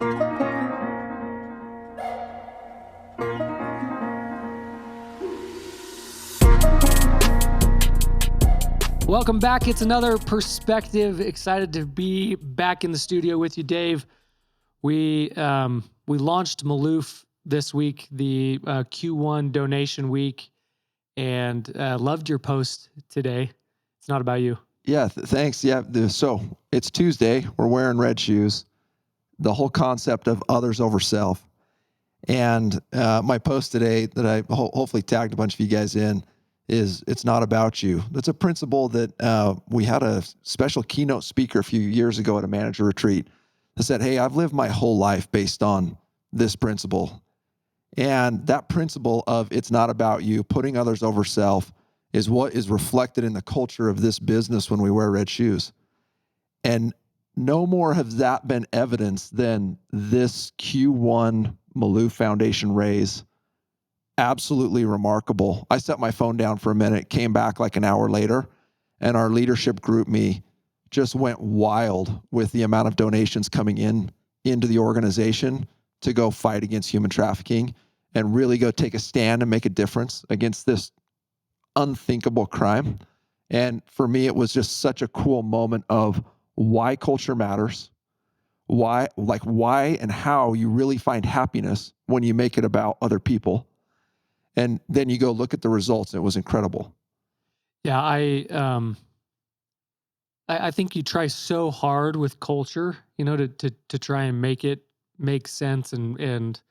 Welcome back. It's another perspective. Excited to be back in the studio with you, Dave. We launched Maloof this week, the Q1 donation week, and loved your post today. It's not about you. Yeah, thanks. Yeah, so it's Tuesday. We're wearing red shoes. The whole concept of others over self. And my post today that I hopefully tagged a bunch of you guys in is it's not about you. That's a principle that we had a special keynote speaker a few years ago at a manager retreat that said, hey, I've lived my whole life based on this principle. And that principle of it's not about you, putting others over self, is what is reflected in the culture of this business when we wear red shoes. And no more has that been evidence than this Q1 Maloof Foundation raise. Absolutely remarkable. I set my phone down for a minute, came back like an hour later, and our leadership group me just went wild with the amount of donations coming into the organization to go fight against human trafficking and really go take a stand and make a difference against this unthinkable crime. And for me, it was just such a cool moment of why culture matters, why and how you really find happiness when you make it about other people. And then you go look at the results, and it was incredible. Yeah, I think you try so hard with culture, to try and make it make sense and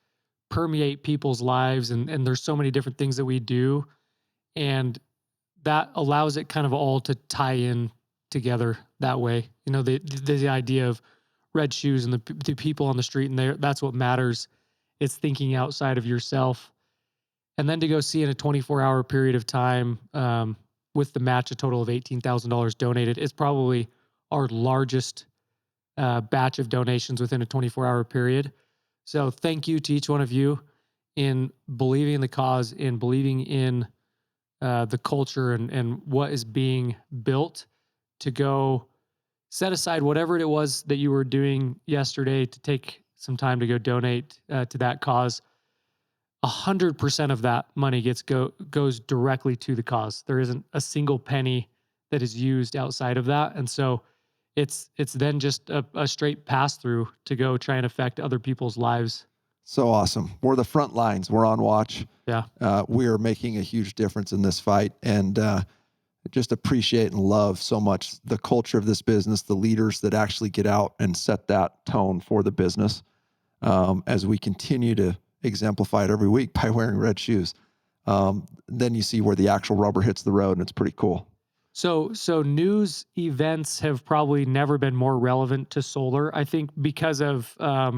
permeate people's lives. And there's so many different things that we do, and that allows it kind of all to tie in together that way. The idea of red shoes and the people on the street, and that's what matters. It's thinking outside of yourself. And then to go see in a 24-hour period of time, with the match, a total of $18,000 donated, is probably our largest batch of donations within a 24-hour period. So thank you to each one of you in believing in the cause, in believing in the culture and what is being built, to go set aside whatever it was that you were doing yesterday to take some time to go donate to that cause. 100% of that money goes directly to the cause. There isn't a single penny that is used outside of that. And so it's then just a straight pass through to go try and affect other people's lives. So awesome. We're the front lines. We're on watch. Yeah. We are making a huge difference in this fight, and just appreciate and love so much the culture of this business, the leaders that actually get out and set that tone for the business, as we continue to exemplify it every week by wearing red shoes. Then you see where the actual rubber hits the road, and it's pretty cool. So news events have probably never been more relevant to solar. I think because of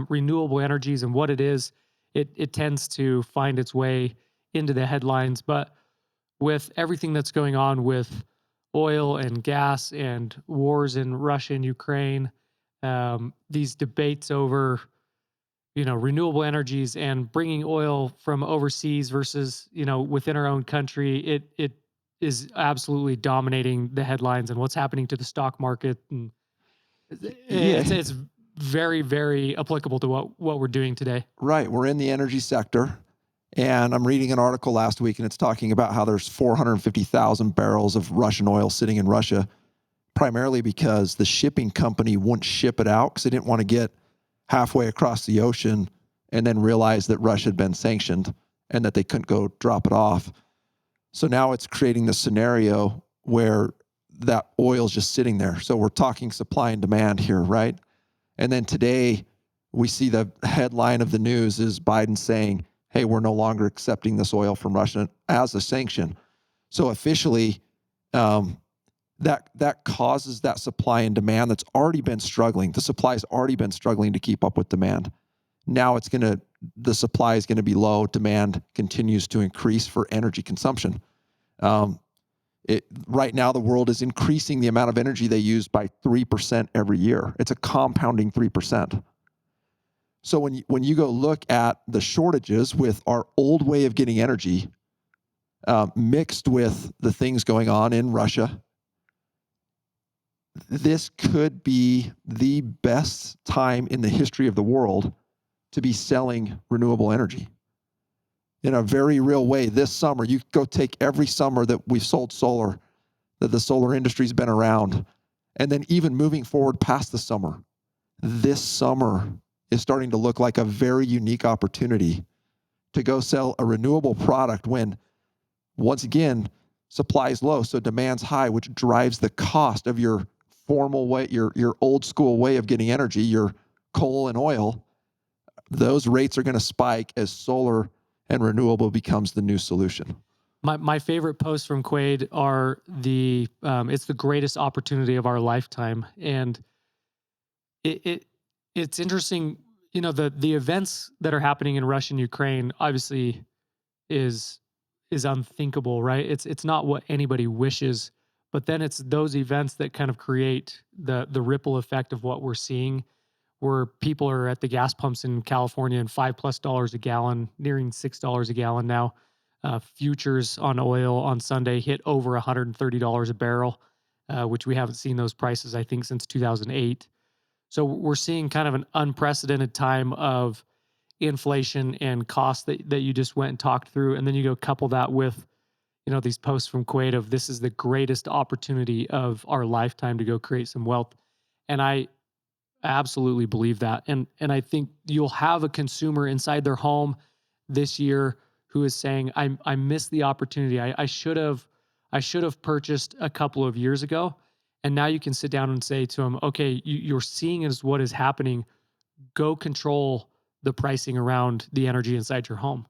renewable energies and what it is, it tends to find its way into the headlines. But with everything that's going on with oil and gas and wars in Russia and Ukraine, these debates over renewable energies and bringing oil from overseas versus, within our own country, it is absolutely dominating the headlines and what's happening to the stock market. And it's very, very applicable to what we're doing today. Right. We're in the energy sector, and I'm reading an article last week, and it's talking about how there's 450,000 barrels of Russian oil sitting in Russia, primarily because the shipping company wouldn't ship it out because they didn't want to get halfway across the ocean and then realize that Russia had been sanctioned and that they couldn't go drop it off. So now it's creating the scenario where that oil is just sitting there. So we're talking supply and demand here, right? And then today we see the headline of the news is Biden saying, hey, we're no longer accepting this oil from Russia as a sanction. So officially, that causes that supply and demand that's already been struggling. The supply's already been struggling to keep up with demand. Now the supply is going to be low. Demand continues to increase for energy consumption. Right now, the world is increasing the amount of energy they use by 3% every year. It's a compounding 3%. So when you go look at the shortages with our old way of getting energy, mixed with the things going on in Russia, this could be the best time in the history of the world to be selling renewable energy in a very real way. This summer, you go take every summer that we've sold solar, that the solar industry's been around, and then even moving forward past the summer, this summer is starting to look like a very unique opportunity to go sell a renewable product when, once again, supply is low, so demand's high, which drives the cost of your formal way, your old school way of getting energy, your coal and oil. Those rates are going to spike as solar and renewable becomes the new solution. My favorite posts from Quaid are it's the greatest opportunity of our lifetime, and it's interesting. You know, the events that are happening in Russia and Ukraine obviously is unthinkable, right? It's not what anybody wishes, but then it's those events that kind of create the ripple effect of what we're seeing, where people are at the gas pumps in California and $5+ a gallon, nearing $6 a gallon now. Futures on oil on Sunday hit over $130 a barrel, which we haven't seen those prices, I think, since 2008. So we're seeing kind of an unprecedented time of inflation and cost that you just went and talked through. And then you go couple that with, you know, these posts from Quaid of this is the greatest opportunity of our lifetime to go create some wealth. And I absolutely believe that. And I think you'll have a consumer inside their home this year who is saying, I missed the opportunity. I should have purchased a couple of years ago. And now you can sit down and say to them, okay, you're seeing as what is happening. Go control the pricing around the energy inside your home.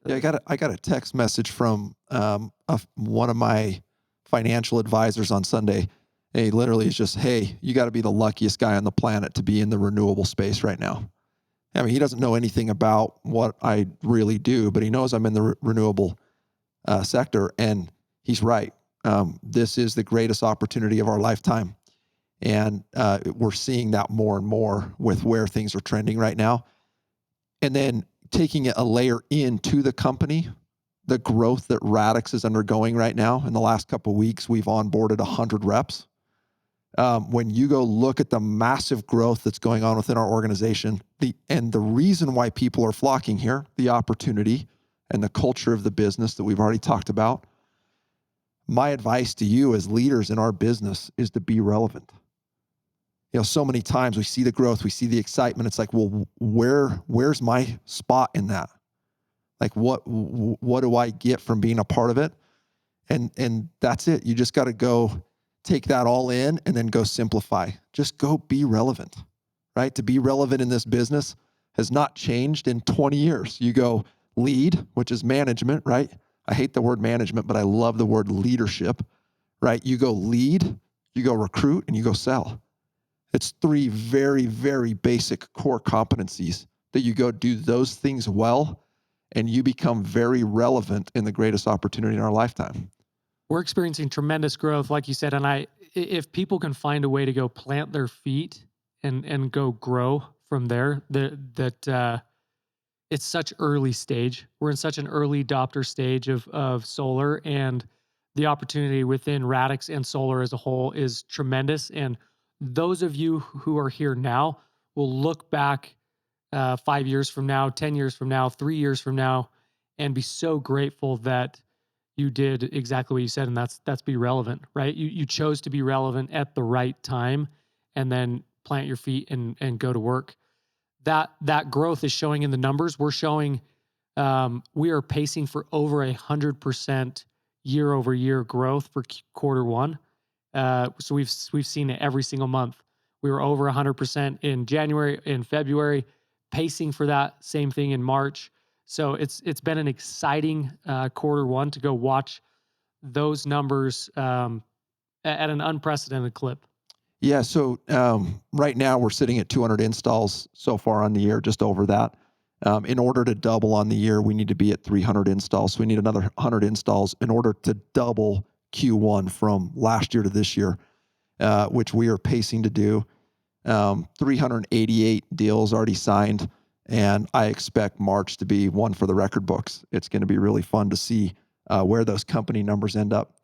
Yeah, I got a text message from one of my financial advisors on Sunday. He literally is just, hey, you got to be the luckiest guy on the planet to be in the renewable space right now. I mean, he doesn't know anything about what I really do, but he knows I'm in the renewable sector, and he's right. This is the greatest opportunity of our lifetime. And we're seeing that more and more with where things are trending right now. And then taking it a layer into the company, the growth that Radix is undergoing right now. In the last couple of weeks, we've onboarded 100 reps. When you go look at the massive growth that's going on within our organization, the reason why people are flocking here, the opportunity and the culture of the business that we've already talked about, my advice to you as leaders in our business is to be relevant. You know, so many times we see the growth, we see the excitement. It's like, well, where's my spot in that? Like, what do I get from being a part of it? And that's it. You just got to go take that all in and then go simplify. Just go be relevant, right? To be relevant in this business has not changed in 20 years. You go lead, which is management, right? I hate the word management, but I love the word leadership, right? You go lead, you go recruit, and you go sell. It's three very, very basic core competencies that you go do those things well, and you become very relevant in the greatest opportunity in our lifetime. We're experiencing tremendous growth, like you said, and if people can find a way to go plant their feet and go grow from there, it's such early stage. We're in such an early adopter stage of solar, and the opportunity within Radix and solar as a whole is tremendous. And those of you who are here now will look back 5 years from now, 10 years from now, 3 years from now, and be so grateful that you did exactly what you said, and that's be relevant, right? You chose to be relevant at the right time, and then plant your feet and go to work. That growth is showing in the numbers. We're showing we are pacing for over 100% year-over-year growth for quarter one. So we've seen it every single month. We were over 100% in January, in February, pacing for that same thing in March. So it's been an exciting quarter one to go watch those numbers at an unprecedented clip. Yeah, so right now we're sitting at 200 installs so far on the year, just over that. In order to double on the year, we need to be at 300 installs. So we need another 100 installs in order to double Q1 from last year to this year, which we are pacing to do. 388 deals already signed, and I expect March to be one for the record books. It's going to be really fun to see where those company numbers end up.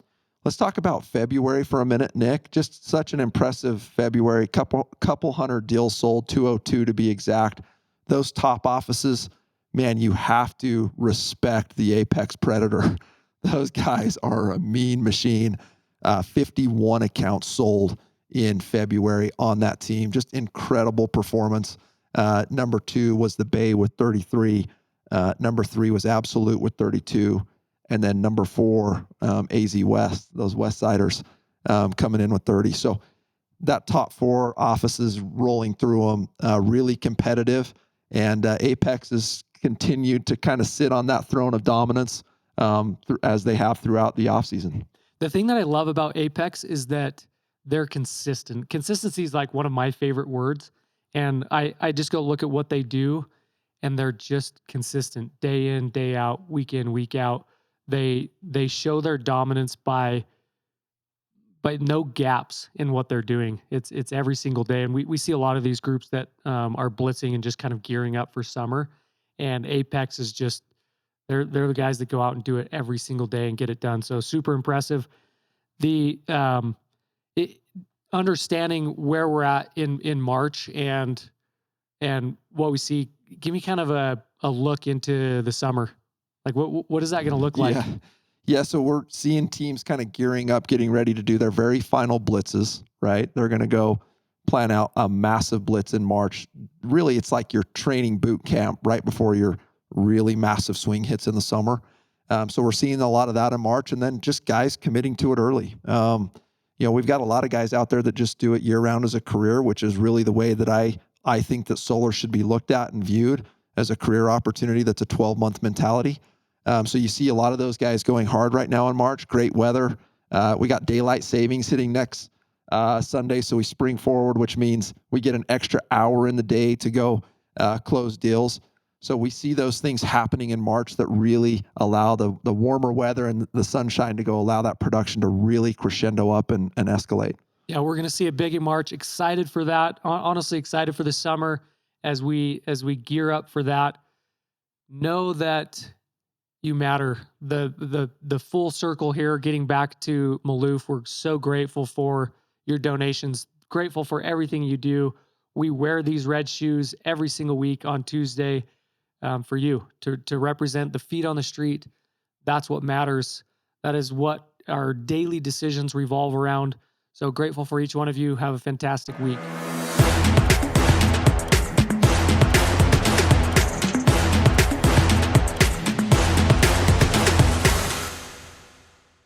Let's talk about February for a minute, Nick. Just such an impressive February. Couple hundred deals sold, 202 to be exact. those top offices, man, you have to respect the apex predator. Those guys are a mean machine. 51 accounts sold in February on that team. Just incredible performance. Number 2 was the Bay with 33. Number 3 was Absolute with 32. And then number 4, AZ West, those West Siders, coming in with 30. So that top 4 offices rolling through them, really competitive. And Apex has continued to kind of sit on that throne of dominance as they have throughout the offseason. The thing that I love about Apex is that they're consistent. Consistency is like one of my favorite words. And I just go look at what they do, and they're just consistent day in, day out, week in, week out. They show their dominance by no gaps in what they're doing. It's every single day. And we see a lot of these groups that are blitzing and just kind of gearing up for summer. And Apex is just, they're the guys that go out and do it every single day and get it done. So super impressive. The understanding where we're at in March and what we see, give me kind of a look into the summer. Like what is that going to look like? Yeah. So we're seeing teams kind of gearing up, getting ready to do their very final blitzes, right? They're going to go plan out a massive blitz in March. Really, it's like your training boot camp right before your really massive swing hits in the summer. So we're seeing a lot of that in March, and then just guys committing to it early. We've got a lot of guys out there that just do it year round as a career, which is really the way that I think that solar should be looked at and viewed as a career opportunity. That's a 12-month mentality. So you see a lot of those guys going hard right now in March. Great weather. We got daylight savings hitting next Sunday, so we spring forward, which means we get an extra hour in the day to go close deals. So we see those things happening in March that really allow the warmer weather and the sunshine to go allow that production to really crescendo up and escalate. Yeah, we're going to see a big in March. Excited for that. Honestly, excited for the summer as we gear up for that. Know that you matter. The full circle here, getting back to Maloof, we're so grateful for your donations, grateful for everything you do. We wear these red shoes every single week on Tuesday for you to represent the feet on the street. That's what matters. That is what our daily decisions revolve around. So grateful for each one of you. Have a fantastic week.